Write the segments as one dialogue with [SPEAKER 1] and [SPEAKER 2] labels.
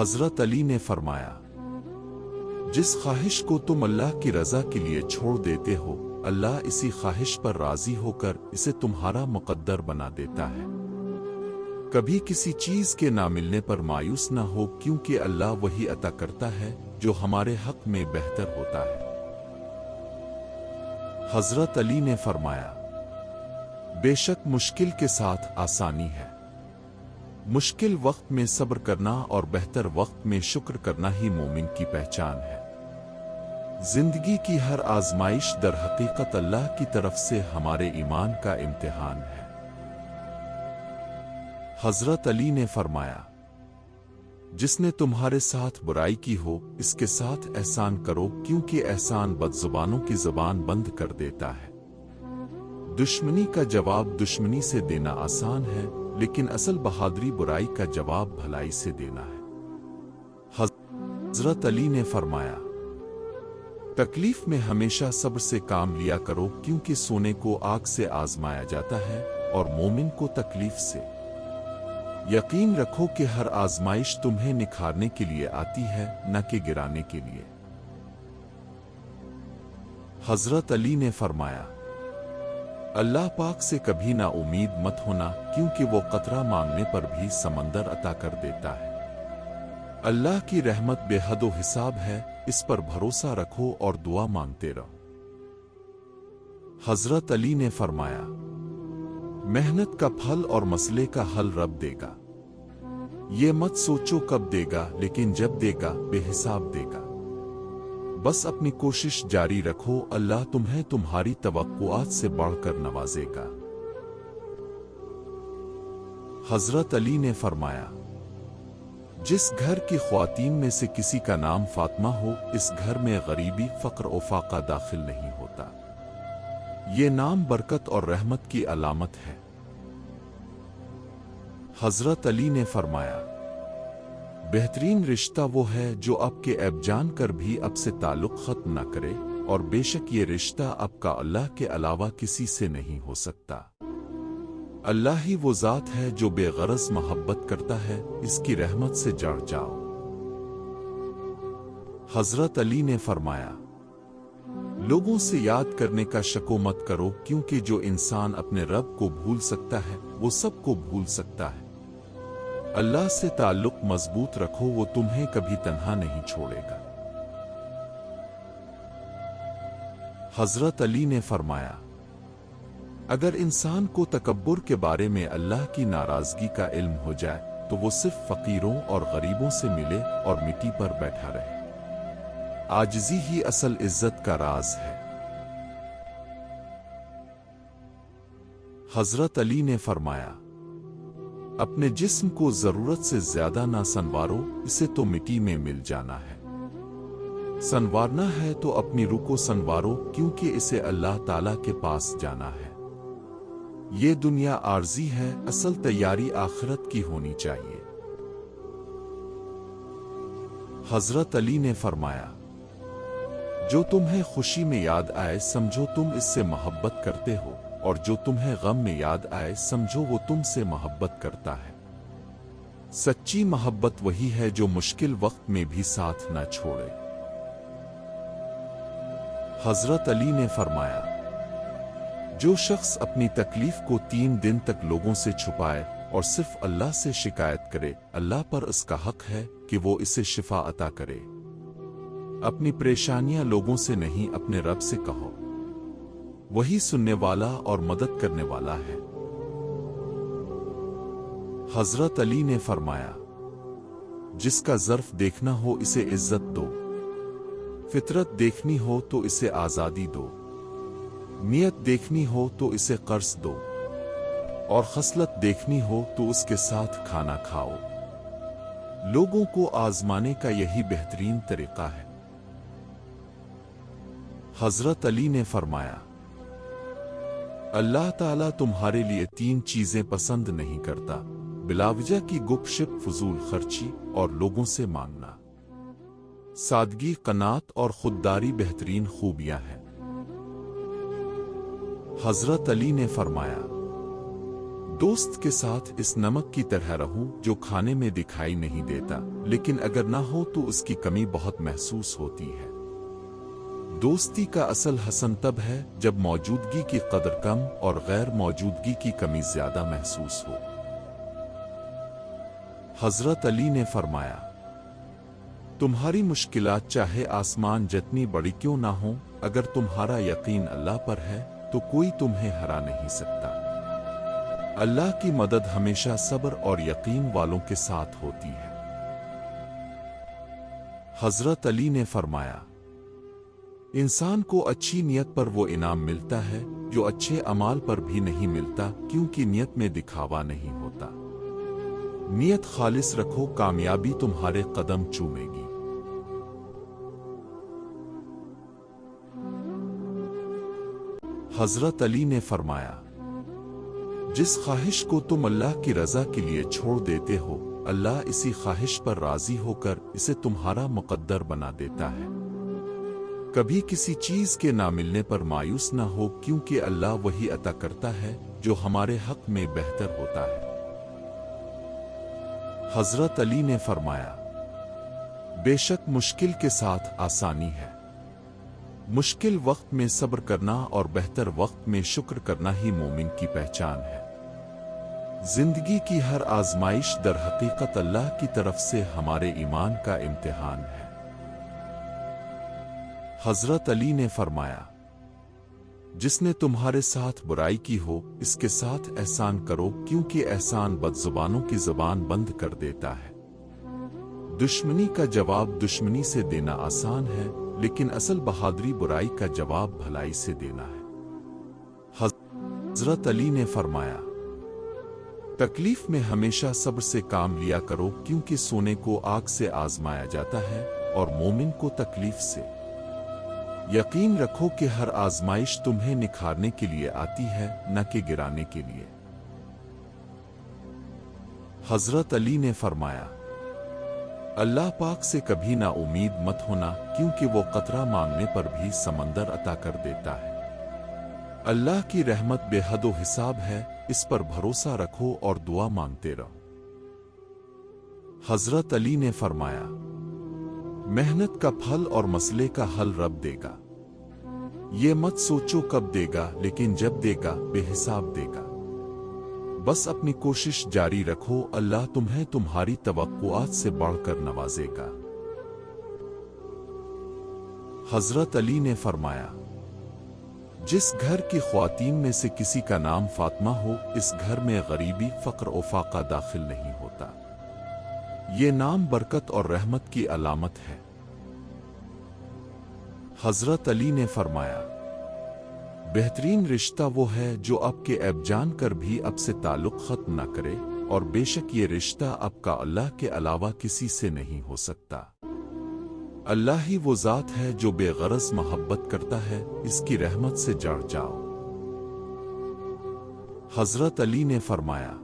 [SPEAKER 1] حضرت علی نے فرمایا، جس خواہش کو تم اللہ کی رضا کے لیے چھوڑ دیتے ہو، اللہ اسی خواہش پر راضی ہو کر اسے تمہارا مقدر بنا دیتا ہے۔ کبھی کسی چیز کے نہ ملنے پر مایوس نہ ہو، کیونکہ اللہ وہی عطا کرتا ہے جو ہمارے حق میں بہتر ہوتا ہے۔ حضرت علی نے فرمایا، بے شک مشکل کے ساتھ آسانی ہے۔ مشکل وقت میں صبر کرنا اور بہتر وقت میں شکر کرنا ہی مومن کی پہچان ہے۔ زندگی کی ہر آزمائش در حقیقت اللہ کی طرف سے ہمارے ایمان کا امتحان ہے۔ حضرت علی نے فرمایا، جس نے تمہارے ساتھ برائی کی ہو اس کے ساتھ احسان کرو، کیونکہ احسان بد زبانوں کی زبان بند کر دیتا ہے۔ دشمنی کا جواب دشمنی سے دینا آسان ہے، لیکن اصل بہادری برائی کا جواب بھلائی سے دینا ہے۔ حضرت علی نے فرمایا، تکلیف میں ہمیشہ صبر سے کام لیا کرو، کیونکہ سونے کو آگ سے آزمایا جاتا ہے اور مومن کو تکلیف سے۔ یقین رکھو کہ ہر آزمائش تمہیں نکھارنے کے لیے آتی ہے، نہ کہ گرانے کے لیے۔ حضرت علی نے فرمایا، اللہ پاک سے کبھی نا امید مت ہونا، کیونکہ وہ قطرہ مانگنے پر بھی سمندر عطا کر دیتا ہے۔ اللہ کی رحمت بے حد و حساب ہے، اس پر بھروسہ رکھو اور دعا مانگتے رہو۔ حضرت علی نے فرمایا، محنت کا پھل اور مسئلے کا حل رب دے گا۔ یہ مت سوچو کب دے گا، لیکن جب دے گا بے حساب دے گا۔ بس اپنی کوشش جاری رکھو، اللہ تمہیں تمہاری توقعات سے بڑھ کر نوازے گا۔ حضرت علی نے فرمایا، جس گھر کی خواتین میں سے کسی کا نام فاطمہ ہو، اس گھر میں غریبی، فقر و فاقہ داخل نہیں ہوتا۔ یہ نام برکت اور رحمت کی علامت ہے۔ حضرت علی نے فرمایا، بہترین رشتہ وہ ہے جو اب کے عیب جان کر بھی اب سے تعلق ختم نہ کرے، اور بے شک یہ رشتہ اب کا اللہ کے علاوہ کسی سے نہیں ہو سکتا۔ اللہ ہی وہ ذات ہے جو بے غرض محبت کرتا ہے، اس کی رحمت سے جڑ جاؤ۔ حضرت علی نے فرمایا، لوگوں سے یاد کرنے کا شک و مت کرو، کیونکہ جو انسان اپنے رب کو بھول سکتا ہے وہ سب کو بھول سکتا ہے۔ اللہ سے تعلق مضبوط رکھو، وہ تمہیں کبھی تنہا نہیں چھوڑے گا۔ حضرت علی نے فرمایا، اگر انسان کو تکبر کے بارے میں اللہ کی ناراضگی کا علم ہو جائے تو وہ صرف فقیروں اور غریبوں سے ملے اور مٹی پر بیٹھا رہے۔ عاجزی ہی اصل عزت کا راز ہے۔ حضرت علی نے فرمایا، اپنے جسم کو ضرورت سے زیادہ نہ سنوارو، اسے تو مٹی میں مل جانا ہے۔ سنوارنا ہے تو اپنی روح کو سنوارو، کیونکہ اسے اللہ تعالیٰ کے پاس جانا ہے۔ یہ دنیا عارضی ہے، اصل تیاری آخرت کی ہونی چاہیے۔ حضرت علی نے فرمایا، جو تمہیں خوشی میں یاد آئے سمجھو تم اس سے محبت کرتے ہو، اور جو تمہیں غم میں یاد آئے سمجھو وہ تم سے محبت کرتا ہے۔ سچی محبت وہی ہے جو مشکل وقت میں بھی ساتھ نہ چھوڑے۔ حضرت علی نے فرمایا، جو شخص اپنی تکلیف کو 3 دن تک لوگوں سے چھپائے اور صرف اللہ سے شکایت کرے، اللہ پر اس کا حق ہے کہ وہ اسے شفا عطا کرے۔ اپنی پریشانیاں لوگوں سے نہیں، اپنے رب سے کہو، وہی سننے والا اور مدد کرنے والا ہے۔ حضرت علی نے فرمایا، جس کا ظرف دیکھنا ہو اسے عزت دو، فطرت دیکھنی ہو تو اسے آزادی دو، نیت دیکھنی ہو تو اسے قرض دو، اور خصلت دیکھنی ہو تو اس کے ساتھ کھانا کھاؤ۔ لوگوں کو آزمانے کا یہی بہترین طریقہ ہے۔ حضرت علی نے فرمایا، اللہ تعالیٰ تمہارے لیے 3 چیزیں پسند نہیں کرتا، بلاوجہ کی گپ شپ، فضول خرچی اور لوگوں سے مانگنا۔ سادگی، قناعت اور خودداری بہترین خوبیاں ہیں۔ حضرت علی نے فرمایا، दोस्त के साथ इस नमक की तरह रहूं जो खाने में दिखाई नहीं देता, लेकिन अगर ना हो तो उसकी कमी बहुत महसूस होती है। दोस्ती का असल हसन तब है जब मौजूदगी की कदर कम और गैर मौजूदगी की कमी ज्यादा महसूस हो। हजरत अली ने फरमाया, तुम्हारी मुश्किलात चाहे आसमान जितनी बड़ी क्यों ना हो, अगर तुम्हारा यकीन अल्लाह पर है तो कोई तुम्हें हरा नहीं सकता। अल्लाह की मदद हमेशा सब्र और यकीन वालों के साथ होती है। हजरत अली ने फरमाया, इंसान को अच्छी नियत पर वो इनाम मिलता है जो अच्छे अमाल पर भी नहीं मिलता, क्योंकि नियत में दिखावा नहीं होता। नियत खालिस रखो, कामयाबी तुम्हारे कदम चूमेगी। हजरत अली ने फरमाया, जिस ख्वाहिश को तुम अल्लाह की रजा के लिए छोड़ देते हो, अल्लाह इसी ख्वाहिश पर राजी होकर इसे तुम्हारा मुकद्दर बना देता है। कभी किसी चीज के ना मिलने पर मायूस ना हो, क्योंकि अल्लाह वही अता करता है जो हमारे हक में बेहतर होता है। हजरत अली ने फरमाया, बेशक मुश्किल के साथ आसानी है। मुश्किल वक्त में सब्र करना और बेहतर वक्त में शुक्र करना ही मोमिन की पहचान है। जिंदगी की हर आजमाइश दर हकीकत अल्लाह की तरफ से हमारे ईमान का इम्तिहान है। हजरत अली ने फरमाया, जिसने तुम्हारे साथ बुराई की हो, इसके साथ एहसान करो, क्योंकि एहसान बदजुबानों की जुबान बंद कर देता है। दुश्मनी का जवाब दुश्मनी से देना आसान है, लेकिन असल बहादुरी बुराई का जवाब भलाई से देना है। हजरत अली ने फरमाया, तकलीफ में हमेशा सब्र से काम लिया करो, क्योंकि सोने को आग से आजमाया जाता है और मोमिन को तकलीफ से। यकीन रखो कि हर आजमाइश तुम्हें निखारने के लिए आती है, न कि गिराने के लिए। हजरत अली ने फरमाया, अल्लाह पाक से कभी ना उम्मीद मत होना, क्योंकि वो कतरा मांगने पर भी समंदर अता कर देता है। अल्लाह की रहमत बेहदो हिसाब है, इस पर भरोसा रखो और दुआ मांगते रहो। हजरत अली ने फरमाया, मेहनत का फल और मसले का हल रब देगा। ये मत सोचो कब देगा, लेकिन जब देगा बेहिसाब देगा। बस अपनी कोशिश जारी रखो, अल्लाह तुम्हें तुम्हारी तवक्कुआत से बढ़कर नवाजेगा। हजरत अली ने फरमाया, जिस घर की ख्वातीन में से किसी का नाम फातिमा हो, इस घर में गरीबी, फक्र और फाका दाखिल नहीं होता। ये नाम बरकत और रहमत की अलामत है। हजरत अली ने फरमाया, बेहतरीन रिश्ता वो है जो आपके ऐब जान कर भी अब से ताल्लुक खत्म न करे, और बेशक ये रिश्ता आपका अल्लाह के अलावा किसी से नहीं हो सकता। अल्लाह ही वो जात है जो बेगरज मोहब्बत करता है, इसकी रहमत से जड़ जाओ। हजरत अली ने फरमाया,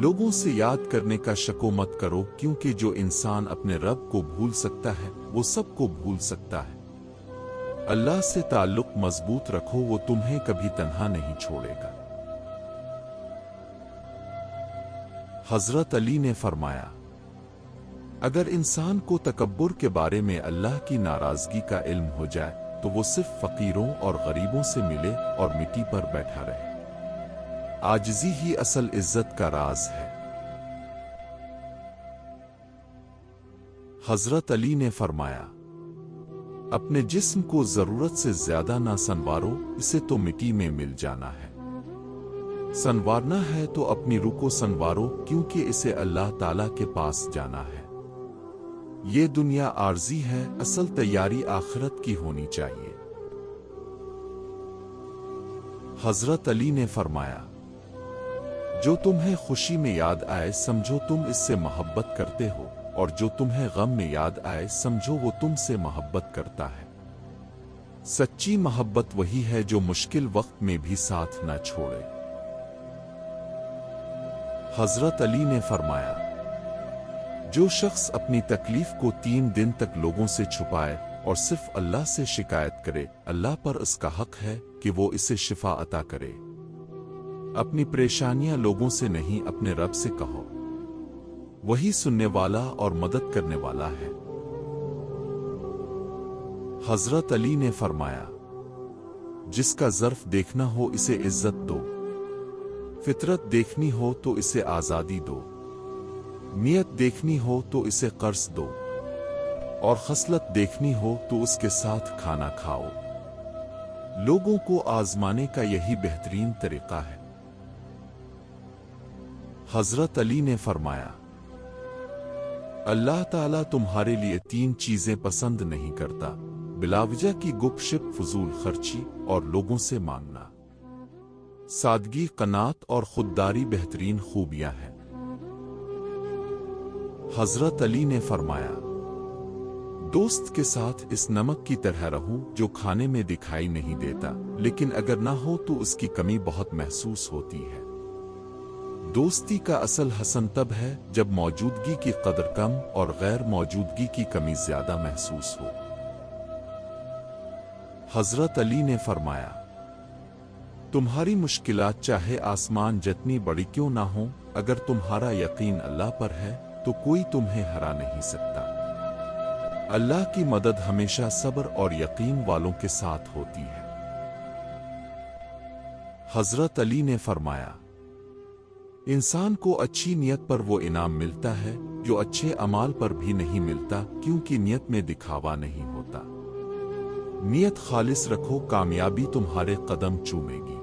[SPEAKER 1] लोगों से याद करने का शको मत करो, क्योंकि जो इंसान अपने रब को भूल सकता है वो सबको भूल सकता है। अल्लाह से ताल्लुक मजबूत रखो, वो तुम्हें कभी तन्हा नहीं छोड़ेगा। हजरत अली ने फरमाया, अगर इंसान को तकब्बुर के बारे में अल्लाह की नाराजगी का इल्म हो जाए, तो वो सिर्फ फकीरों और गरीबों से मिले और मिट्टी पर बैठा रहे। आजिज़ी ही असल इज्जत का राज है। हजरत अली ने फरमाया, अपने जिस्म को जरूरत से ज्यादा ना संवारो, इसे तो मिट्टी में मिल जाना है। संवारना है तो अपनी रूह को संवारो, क्योंकि इसे अल्लाह ताला के पास जाना है। ये दुनिया आर्जी है, असल तैयारी आखिरत की होनी चाहिए। हजरत अली ने फरमाया, जो तुम्हें खुशी में याद आए समझो तुम इससे मोहब्बत करते हो, और जो तुम्हें गम में याद आए समझो वो तुमसे मोहब्बत करता है। सच्ची मोहब्बत वही है जो मुश्किल वक्त में भी साथ न छोड़े। हजरत अली ने फरमाया, जो शख्स अपनी तकलीफ को 3 दिन तक लोगों से छुपाए और सिर्फ अल्लाह से शिकायत करे, अल्लाह पर उसका हक है कि वो इसे शिफा अता करे। अपनी परेशानियां लोगों से नहीं अपने रब से कहो, वही सुनने वाला और मदद करने वाला है। हजरत अली ने फरमाया, जिसका ज़र्फ देखना हो इसे इज्जत दो, फितरत देखनी हो तो इसे आज़ादी दो, नियत देखनी हो तो इसे कर्ज दो, और खसलत देखनी हो तो उसके साथ खाना खाओ। लोगों को आजमाने का यही बेहतरीन तरीका है। हजरत अली ने फरमाया, अल्लाह ताला तुम्हारे लिए 3 चीजें पसंद नहीं करता, बिलावजह की गुपशप, फजूल खर्ची और लोगों से मांगना। सादगी, कनात और खुददारी बेहतरीन खूबियां हैं। हजरत अली ने फरमाया, दोस्त के साथ इस नमक की तरह रहूं जो खाने में दिखाई नहीं देता, लेकिन अगर ना हो तो उसकी कमी बहुत महसूस होती है। दोस्ती का असल हसन तब है जब मौजूदगी की कदर कम और गैर मौजूदगी की कमी ज्यादा महसूस हो। हजरत अली ने फरमाया, तुम्हारी मुश्किलात चाहे आसमान जितनी बड़ी क्यों ना हो, अगर तुम्हारा यकीन अल्लाह पर है तो कोई तुम्हें हरा नहीं सकता। अल्लाह की मदद हमेशा सब्र और यकीन वालों के साथ होती है। हजरत अली ने फरमाया, इंसान को अच्छी नियत पर वो इनाम मिलता है जो अच्छे अमाल पर भी नहीं मिलता, क्योंकि नियत में दिखावा नहीं होता। नियत खालिस रखो, कामयाबी तुम्हारे कदम चूमेगी।